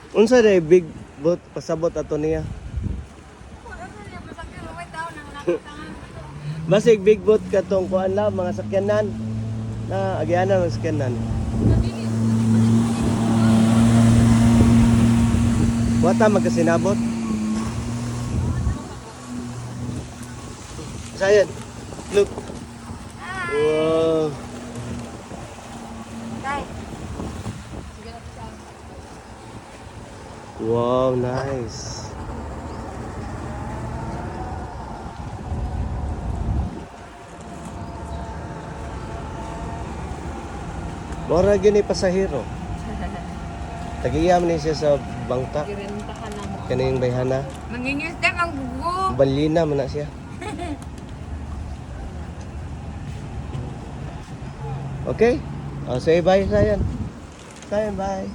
Unsa day big boat pasabot ato niya? Basig big boat katong kuan lang mga sakyanan. Na agyanan ng sakyanan. Wata magkasinabot. Sayan. Look. Wow. Wow, nice. Mora gini pasahero. Tagiyam ni siya sa bangka. Girentahan na mo. Kaning bayhana. Mangingisda ang bugo. Balina man na siya. Okay? Oh, say bye, Sayan. Sayan, bye.